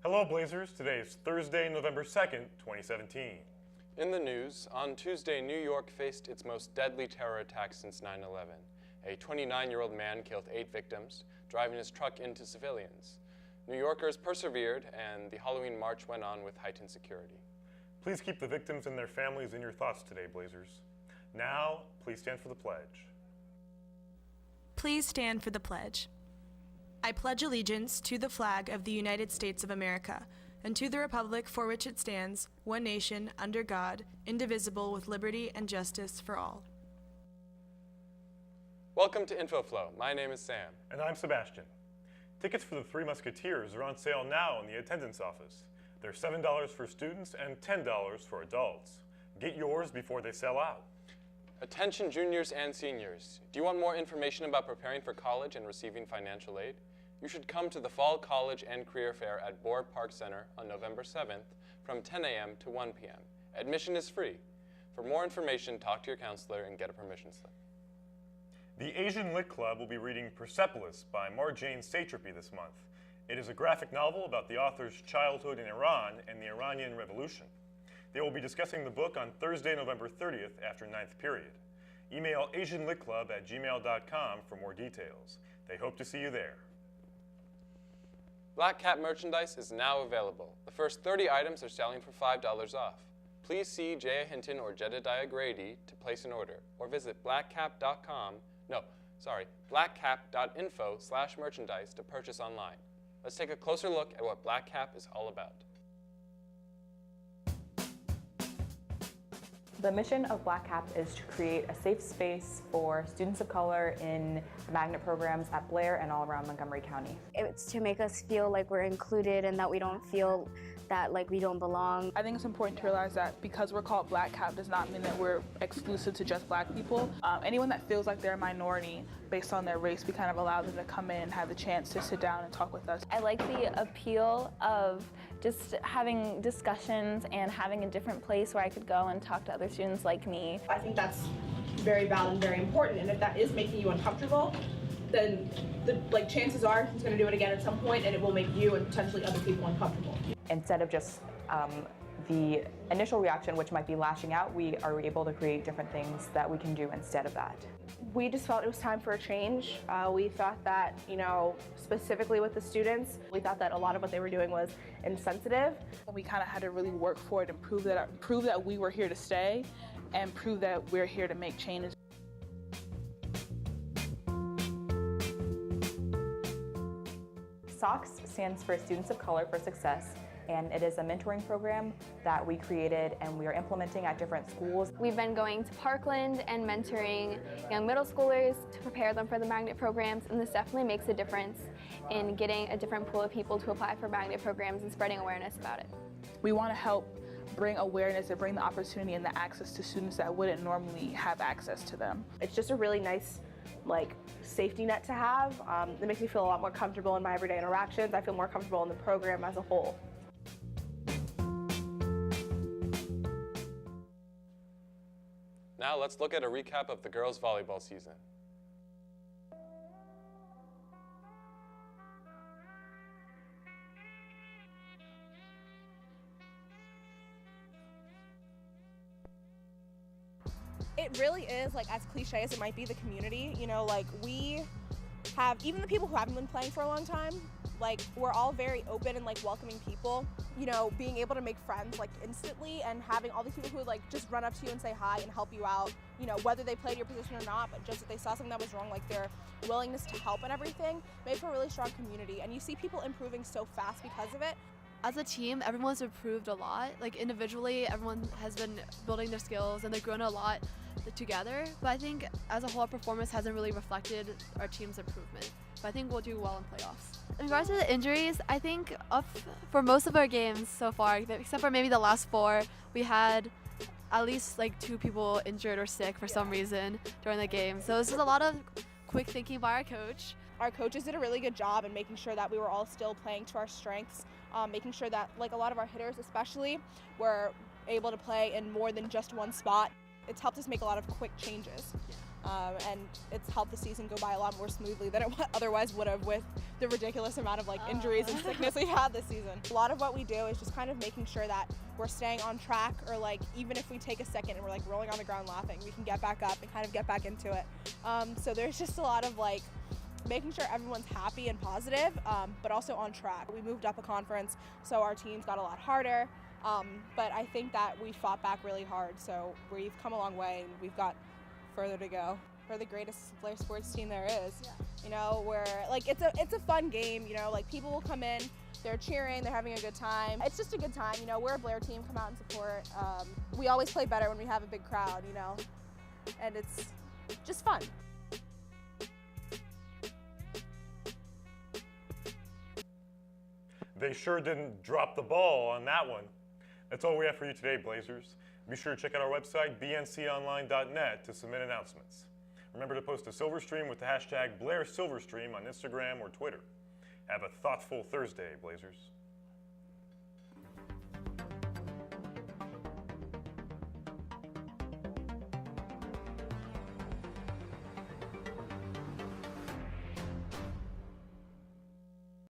Hello Blazers, today is Thursday, November 2nd, 2017. In the news, on Tuesday, New York faced its most deadly terror attack since 9/11. A 29-year-old man killed 8 victims, driving his truck into civilians. New Yorkers persevered, and the Halloween march went on with heightened security. Please keep the victims and their families in your thoughts today, Blazers. Now, please stand for the pledge. Please stand for the pledge. I pledge allegiance to the flag of the United States of America and to the republic for which it stands, one nation, under God, indivisible, with liberty and justice for all. Welcome to InfoFlow. My name is Sam. And I'm Sebastian. Tickets for the Three Musketeers are on sale now in the attendance office. They're $7 for students and $10 for adults. Get yours before they sell out. Attention juniors and seniors. Do you want more information about preparing for college and receiving financial aid? You should come to the Fall College and Career Fair at Bohr Park Center on November 7th from 10 a.m. to 1 p.m. Admission is free. For more information, talk to your counselor and get a permission slip. The Asian Lit Club will be reading Persepolis by Marjane Satrapi this month. It is a graphic novel about the author's childhood in Iran and the Iranian Revolution. They will be discussing the book on Thursday, November 30th after 9th period. Email asianlitclub@gmail.com for more details. They hope to see you there. Black Cap merchandise is now available. The first 30 items are selling for $5 off. Please see Jaya Hinton or Jedediah Grady to place an order, or visit blackcap.info/merchandise to purchase online. Let's take a closer look at what Black Cap is all about. The mission of Black Cap is to create a safe space for students of color in the magnet programs at Blair and all around Montgomery County. It's to make us feel like we're included and that we don't feel that like we don't belong. I think it's important to realize that because we're called Black Cap does not mean that we're exclusive to just Black people. Anyone that feels like they're a minority based on their race, we kind of allow them to come in and have the chance to sit down and talk with us. I like the appeal of just having discussions and having a different place where I could go and talk to other students like me. I think that's very valid and very important, and if that is making you uncomfortable, then chances are he's going to do it again at some point, and it will make you and potentially other people uncomfortable. Instead of just the initial reaction, which might be lashing out, we are able to create different things that we can do instead of that. We just felt it was time for a change. We thought that, specifically with the students, we thought that a lot of what they were doing was insensitive. We kind of had to really work for it and prove that we were here to stay and prove that we're here to make changes. SOCS stands for Students of Color for Success, and it is a mentoring program that we created and we are implementing at different schools. We've been going to Parkland and mentoring young middle schoolers to prepare them for the magnet programs, and this definitely makes a difference in getting a different pool of people to apply for magnet programs and spreading awareness about it. We want to help bring awareness and bring the opportunity and the access to students that wouldn't normally have access to them. It's just a really nice safety net to have. It makes me feel a lot more comfortable in my everyday interactions. I feel more comfortable in the program as a whole. Now let's look at a recap of the girls' volleyball season. It really is, as cliche as it might be, the community. We have, even the people who haven't been playing for a long time, we're all very open and welcoming people. Being able to make friends instantly, and having all these people who would just run up to you and say hi and help you out, whether they played your position or not, but just if they saw something that was wrong, their willingness to help and everything made for a really strong community, and you see people improving so fast because of it. As a team, everyone's improved a lot. Individually, everyone has been building their skills and they've grown a lot together. But I think as a whole, our performance hasn't really reflected our team's improvement. But I think we'll do well in playoffs. In regards to the injuries, I think for most of our games so far, except for maybe the last 4, we had at least 2 people injured or sick for some reason during the game. So it's just a lot of quick thinking by our coach. Our coaches did a really good job in making sure that we were all still playing to our strengths, making sure that a lot of our hitters especially were able to play in more than just one spot. It's helped us make a lot of quick changes. and it's helped the season go by a lot more smoothly than it otherwise would have with the ridiculous amount of injuries and sickness we had this season. A lot of what we do is just kind of making sure that we're staying on track, or even if we take a second and we're rolling on the ground laughing, we can get back up and kind of get back into it. So there's just a lot of making sure everyone's happy and positive, but also on track. We moved up a conference, so our teams got a lot harder, but I think that we fought back really hard, so we've come a long way and we've got further to go. We're the greatest Blair sports team there is. Yeah. You know, we're it's a fun game. You know, people will come in, they're cheering, they're having a good time. It's just a good time. You know, we're a Blair team. Come out and support. We always play better when we have a big crowd. You know, and it's just fun. They sure didn't drop the ball on that one. That's all we have for you today, Blazers. Be sure to check out our website, bnconline.net, to submit announcements. Remember to post a Silverstream with the hashtag BlairSilverstream on Instagram or Twitter. Have a thoughtful Thursday, Blazers.